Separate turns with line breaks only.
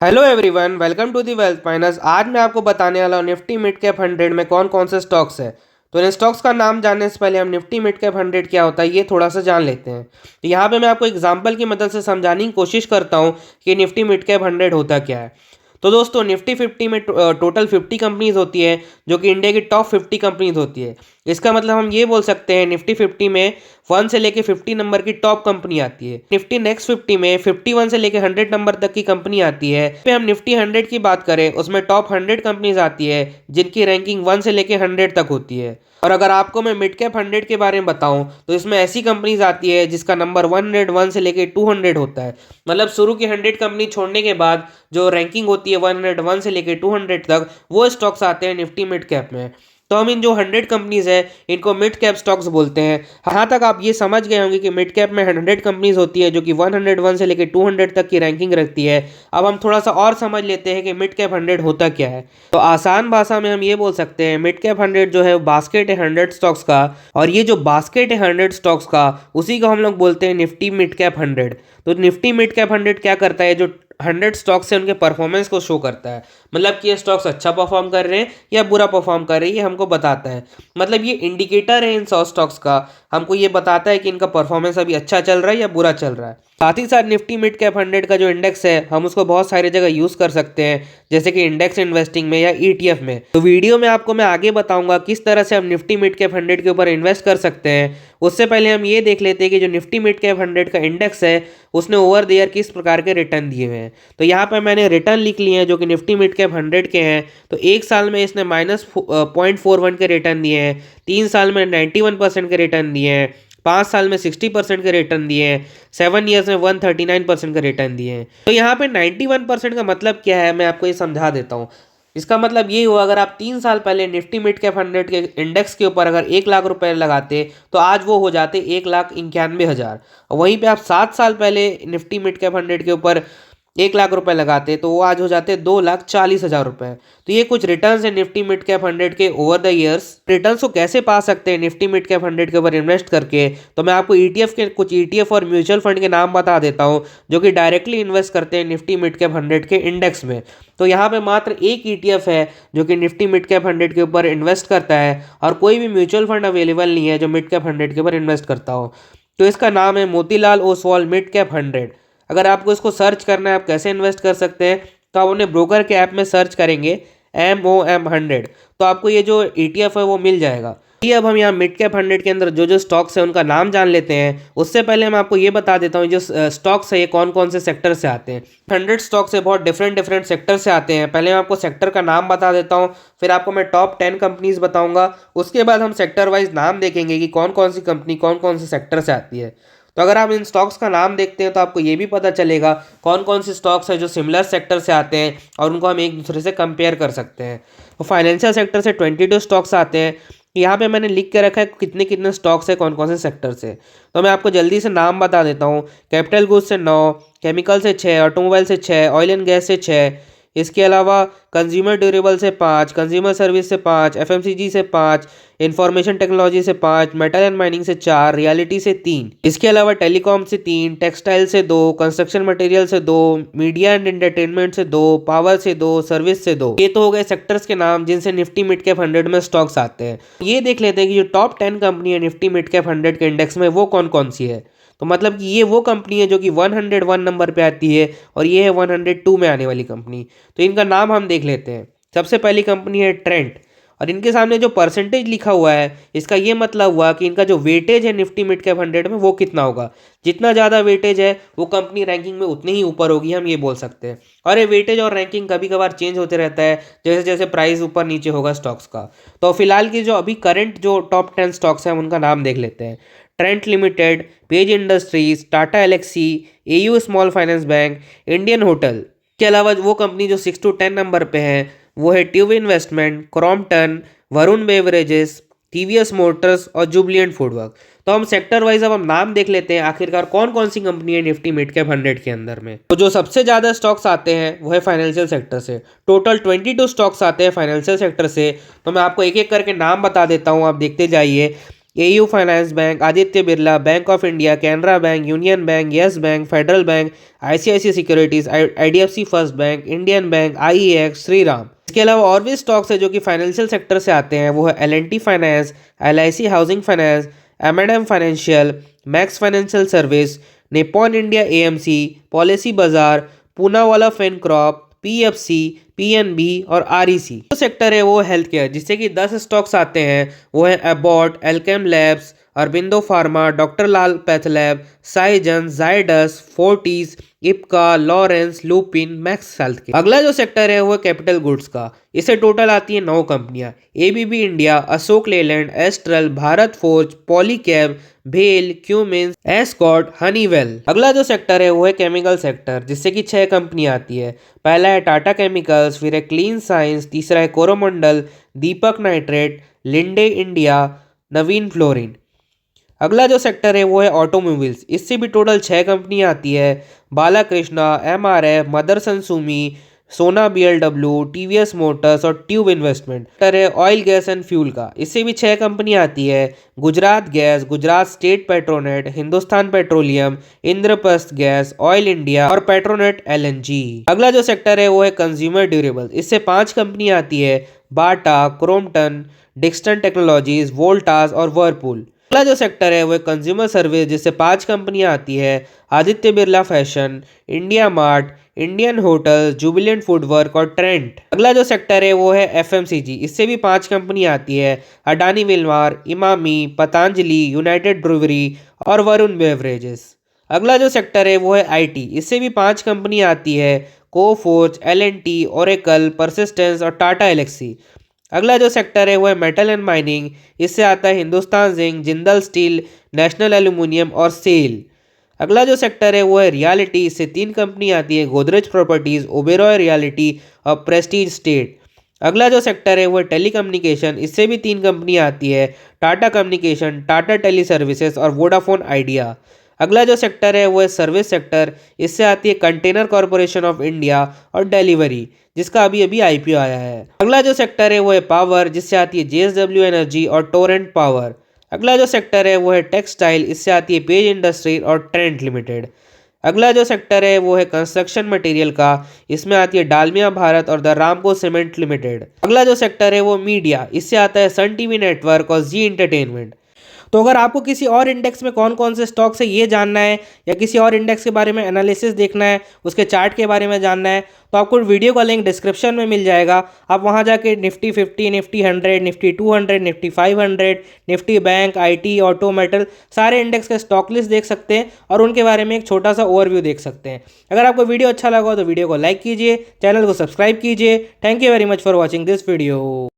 Hello everyone, welcome to the Wealth Miners. आज मैं आपको बताने वाला हूँ निफ्टी मिड कैप 100 में कौन कौन से स्टॉक्स है। तो इन स्टॉक्स का नाम जानने से पहले हम निफ्टी मिड कैप 100 क्या होता है ये थोड़ा सा जान लेते हैं। तो यहाँ पे मैं आपको एग्जांपल की मदद से समझाने की कोशिश करता हूँ कि निफ्टी मिड कैप 100 होता क्या है। तो दोस्तों, निफ्टी 50 में टोटल 50 कंपनीज होती है जो कि इंडिया की टॉप 50 कंपनीज होती है। इसका मतलब हम ये बोल सकते हैं निफ्टी 50 में 1 से लेके 50 नंबर की टॉप कंपनी आती है। निफ्टी नेक्स्ट 50 में 51 से लेके 100 नंबर तक की कंपनी आती है। पे हम निफ्टी 100 की बात करें, उसमें टॉप 100 कंपनीज आती है जिनकी रैंकिंग 1 से लेके 100 तक होती है। और अगर आपको मैं मिड कैप 100 के बारे में बताऊं तो इसमें ऐसी कंपनीज आती है जिसका नंबर 101 से लेके 200 होता है। मतलब शुरू की 100 कंपनी छोड़ने के बाद जो रैंकिंग होती है 101 से लेके 200 तक, वो स्टॉक्स आते हैं निफ्टी मिड कैप में। तो हम इन जो 100 कंपनीज है इनको मिड कैप स्टॉक्स बोलते हैं। यहाँ तक आप ये समझ गए होंगे कि मिड कैप में 100 कंपनीज होती है जो कि 101 से लेकर 200 तक की रैंकिंग रखती है। अब हम थोड़ा सा और समझ लेते हैं कि मिड कैप 100 होता क्या है। तो आसान भाषा में हम ये बोल सकते हैं मिड कैप 100 जो है बास्केट है 100 स्टॉक्स का, और ये जो बास्केट है 100 स्टॉक्स का उसी को हम लोग बोलते हैं निफ्टी मिड कैप 100। तो निफ्टी मिड कैप 100 क्या करता है, जो 100 स्टॉक्स है उनके परफॉर्मेंस को शो करता है। मतलब कि ये स्टॉक्स अच्छा परफॉर्म कर रहे हैं या बुरा परफॉर्म कर रहे हैं, ये हमको बताता है। मतलब ये इंडिकेटर है इन 100 स्टॉक्स का, हमको ये बताता है कि इनका परफॉर्मेंस अभी अच्छा चल रहा है या बुरा चल रहा है। साथ ही साथ निफ्टी मिड कैप 100 का जो इंडेक्स है हम उसको बहुत सारी जगह यूज कर सकते हैं, जैसे कि इंडेक्स इन्वेस्टिंग में या ईटीएफ में। तो वीडियो में आपको मैं आगे बताऊंगा किस तरह से हम निफ्टी मिड कैप 100 के ऊपर इन्वेस्ट कर सकते हैं। उससे पहले हम ये देख लेते हैं कि जो निफ्टी मिड कैप 100 का इंडेक्स है उसने ओवर द ईयर किस प्रकार के रिटर्न दिए हुए हैं। तो यहाँ पर मैंने रिटर्न लिख लिए हैं जो कि निफ्टी मिड कैप 100 के हैं। तो एक साल में इसने -0.41 के रिटर्न दिए हैं, 3 साल में 91% के रिटर्न दिए हैं, 5 साल में 60% के रिटर्न दिए हैं, 7 ईयर्स में 139% का रिटर्न दिए हैं। तो यहाँ पे 91% का मतलब क्या है मैं आपको ये समझा देता हूँ। इसका मतलब ये हुआ, अगर आप 3 साल पहले निफ्टी मिड कैप 100 के इंडेक्स के ऊपर अगर 1 लाख रुपए लगाते तो आज वो हो जाते 1,91,000। वहीं पे आप 7 साल पहले निफ्टी मिड कैप 100 के ऊपर 1 लाख रुपए लगाते तो वो आज हो जाते 2,40,000 रुपए। तो ये कुछ रिटर्न्स है निफ्टी मिड कैप 100 के ओवर द ईयर्स। रिटर्न्स को कैसे पा सकते हैं निफ्टी मिड कैप 100 के ऊपर इन्वेस्ट करके, तो मैं आपको ईटीएफ के कुछ ईटीएफ और म्यूचुअल फंड के नाम बता देता हूँ जो कि डायरेक्टली इन्वेस्ट करते हैं निफ्टी मिड कैप 100 के इंडेक्स में। तो यहाँ पे मात्र एक ईटीएफ है जो कि निफ्टी मिड कैप 100 के ऊपर इन्वेस्ट करता है, और कोई भी म्यूचुअल फंड अवेलेबल नहीं है जो मिड कैप 100 के ऊपर इन्वेस्ट करता हो। तो इसका नाम है मोतीलाल ओसवाल मिड कैप 100। अगर आपको इसको सर्च करना है आप कैसे इन्वेस्ट कर सकते हैं, तो आप अपने ब्रोकर के ऐप में सर्च करेंगे MOM100, तो आपको ये जो ETF है वो मिल जाएगा। ये अब हम यहाँ मिड कैप 100 के अंदर जो जो स्टॉक्स है उनका नाम जान लेते हैं। उससे पहले मैं आपको ये बता देता हूँ जो स्टॉक्स है ये कौन कौन से सेक्टर से आते हैं। 100 स्टॉक्स है बहुत डिफरेंट डिफरेंट सेक्टर से आते हैं। पहले मैं आपको सेक्टर का नाम बता देता हूँ, फिर आपको मैं टॉप 10 कंपनीज बताऊंगा। उसके बाद हम सेक्टर वाइज नाम देखेंगे कि कौन कौन सी कंपनी कौन कौन से सेक्टर से आती है। तो अगर आप इन स्टॉक्स का नाम देखते हैं तो आपको ये भी पता चलेगा कौन कौन से स्टॉक्स है जो सिमिलर सेक्टर से आते हैं और उनको हम एक दूसरे से कंपेयर कर सकते हैं। तो फाइनेंशियल सेक्टर से 22 स्टॉक्स आते हैं। यहाँ पे मैंने लिख के रखा है कितने कितने स्टॉक्स है कौन कौन से सेक्टर से। तो मैं आपको जल्दी से नाम बता देता हूँ। कैपिटल गुड्स से 9, केमिकल से 6, ऑटोमोबाइल से 6, ऑयल एंड गैस से 6, इसके अलावा कंज्यूमर ड्यूरेबल से 5, कंज्यूमर सर्विस से 5, एफएमसीजी से 5, इंफॉर्मेशन टेक्नोलॉजी से 5, मेटल एंड माइनिंग से 4, रियलिटी से 3, इसके अलावा टेलीकॉम से 3, टेक्सटाइल से 2, कंस्ट्रक्शन मटेरियल से 2, मीडिया एंड एंटरटेनमेंट से 2, पावर से 2, सर्विस से 2। ये तो हो गए सेक्टर्स के नाम जिनसे निफ्टी मिड कैप 100 में स्टॉक्स आते हैं। ये देख लेते हैं कि जो टॉप 10 कंपनी है निफ्टी मिड कैप 100 के इंडेक्स में वो कौन कौन सी है। तो मतलब कि ये वो कंपनी है जो कि 101 नंबर पे आती है, और ये है 102 में आने वाली कंपनी। तो इनका नाम हम देख लेते हैं। सबसे पहली कंपनी है ट्रेंट, और इनके सामने जो परसेंटेज लिखा हुआ है इसका ये मतलब हुआ कि इनका जो वेटेज है निफ्टी मिड कैप 100 में वो कितना होगा। जितना ज़्यादा वेटेज है वो कंपनी रैंकिंग में उतनी ही ऊपर होगी, हम ये बोल सकते हैं। और ये वेटेज और रैंकिंग कभी कभार चेंज होते रहता है जैसे जैसे प्राइस ऊपर नीचे होगा स्टॉक्स का। तो फिलहाल की जो अभी करंट जो टॉप 10 स्टॉक्स हैं उनका नाम देख लेते हैं। Trent Limited, Page Industries, Tata Elxsi, AU Small Finance Bank, Indian Hotel. के अलावा वो कंपनी जो 6 to 10 नंबर पे है वो है tube investment, Crompton, Varun beverages, TVS Motors और जुबलिएंट फूडवर्क। तो हम सेक्टर वाइज अब हम नाम देख लेते हैं आखिरकार कौन कौन सी कंपनी है निफ्टी मिड कैप 100 के अंदर में। तो जो सबसे ज़्यादा स्टॉक्स आते हैं वो है फाइनेंशियल सेक्टर से। टोटल 22 स्टॉक्स आते हैं फाइनेंशियल सेक्टर से। तो मैं आपको एक एक करके नाम बता देता हूँ, आप देखते जाइए। AU finance bank, Aditya Birla, bank of India, Canara bank, union bank, yes bank, federal bank, ICICI securities, IDFC first bank, Indian bank, IEX, Shriram. इसके अलावा और भी स्टॉक्स है जो कि फाइनेंशियल सेक्टर से आते हैं, वो है L&T finance, LIC housing finance, M&M financial, max financial service, Nippon India AMC, policy बाजार, पूनावाला फिनक्रॉप, PFC, PNB और REC। जो सेक्टर है वो हेल्थ केयर, जिससे कि 10 स्टॉक्स आते हैं, वो है Abbott, Alkem labs, Aurobindo pharma, doctor Lal pathlab, साइजन, जाइडस, फोर्टिस, इप्का, लॉरेंस, लुपिन, मैक्स हेल्थ केयर। अगला जो सेक्टर है वो है कैपिटल गुड्स का। इसे टोटल आती है 9 कंपनियां, ABB India, Ashok Leyland, astral, Bharat forge, Polycab, भेल, क्यूमिंस, एस्कॉर्ट, हनीवेल। अगला जो सेक्टर है वो है केमिकल सेक्टर, जिससे कि 6 कंपनियां आती है। पहला है टाटा केमिकल्स, फिर है क्लीन साइंस, तीसरा है कोरोमंडल, दीपक नाइट्रेट, लिंडे इंडिया, नवीन फ्लोरिन। अगला जो सेक्टर है वो है ऑटोमोबाइल्स, इससे भी टोटल 6 कंपनियां आती है। बालाकृष्णा, MRF, मदरसन सुमी, सोना BLW, TVS मोटर्स और ट्यूब इन्वेस्टमेंट। सेक्टर है ऑयल गैस एंड फ्यूल का, इससे भी 6 कंपनियां आती है। Gujarat gas, Gujarat state Petronet, Hindustan petroleum, Indraprastha gas, oil India और पेट्रोनेट LNG। अगला जो सेक्टर है वो है कंज्यूमर ड्यूरेबल्स, इससे 5 कंपनियां आती है। बाटा, क्रोम्पटन, डिक्सन टेक्नोलॉजीज, वोल्टास और वर्लपूल। अगला जो सेक्टर है वो कंज्यूमर सर्विस, जिससे 5 कंपनियां आती है। Aditya Birla fashion, India mart, Indian hotel, Jubilant foodwork और ट्रेंट। अगला जो सेक्टर है वो है FMCG, इससे भी 5 कंपनियां आती है। Adani Wilmar, Emami, Patanjali, United brewery और वरुण बेवरेजेस। अगला जो सेक्टर है वो है IT, इससे भी 5 कंपनियां आती है। कोफोर्ज, L&T, ओरेकल, परसिस्टेंस और टाटा एलेक्सी। अगला जो सेक्टर है वो है मेटल एंड माइनिंग, इससे आता है Hindustan zinc, Jindal steel, national aluminium और सेल। अगला जो सेक्टर है वो है रियलिटी, इससे 3 कंपनी आती है। गोदरेज प्रॉपर्टीज, ओबेरॉय रियलिटी और प्रेस्टीज स्टेट। अगला जो सेक्टर है वो है टेली कम्युनिकेशन, इससे भी 3 कंपनी आती है। Tata Communication, Tata Tele Services और वोडाफोन आइडिया। अगला जो सेक्टर है वो है सर्विस सेक्टर, इससे आती है कंटेनर कॉरपोरेशन ऑफ इंडिया और डिलीवरी, जिसका अभी अभी IPO आया है। अगला जो सेक्टर है वो है पावर, जिससे आती है JSW एनर्जी और टोरेंट पावर। अगला जो सेक्टर है वो है टेक्सटाइल, इससे आती है पेज इंडस्ट्री और ट्रेंट लिमिटेड। अगला जो सेक्टर है वो है कंस्ट्रक्शन मटेरियल का, इसमें आती है डालमिया भारत और द रामको सीमेंट लिमिटेड। अगला जो सेक्टर है वो मीडिया, इससे आता है सन TV नेटवर्क और जी एंटरटेनमेंट। तो अगर आपको किसी और इंडेक्स में कौन कौन से स्टॉक्स है ये जानना है, या किसी और इंडेक्स के बारे में एनालिसिस देखना है, उसके चार्ट के बारे में जानना है, तो आपको वीडियो का लिंक डिस्क्रिप्शन में मिल जाएगा। आप वहां जाके Nifty 50, Nifty 100, Nifty 200, Nifty 500, Nifty bank, IT, auto, metal, सारे इंडेक्स के स्टॉक लिस्ट देख सकते हैं और उनके बारे में एक छोटा सा ओवरव्यू देख सकते हैं। अगर आपको वीडियो अच्छा लगा हो तो वीडियो को लाइक कीजिए, चैनल को सब्सक्राइब कीजिए। Thank you very much for watching this video.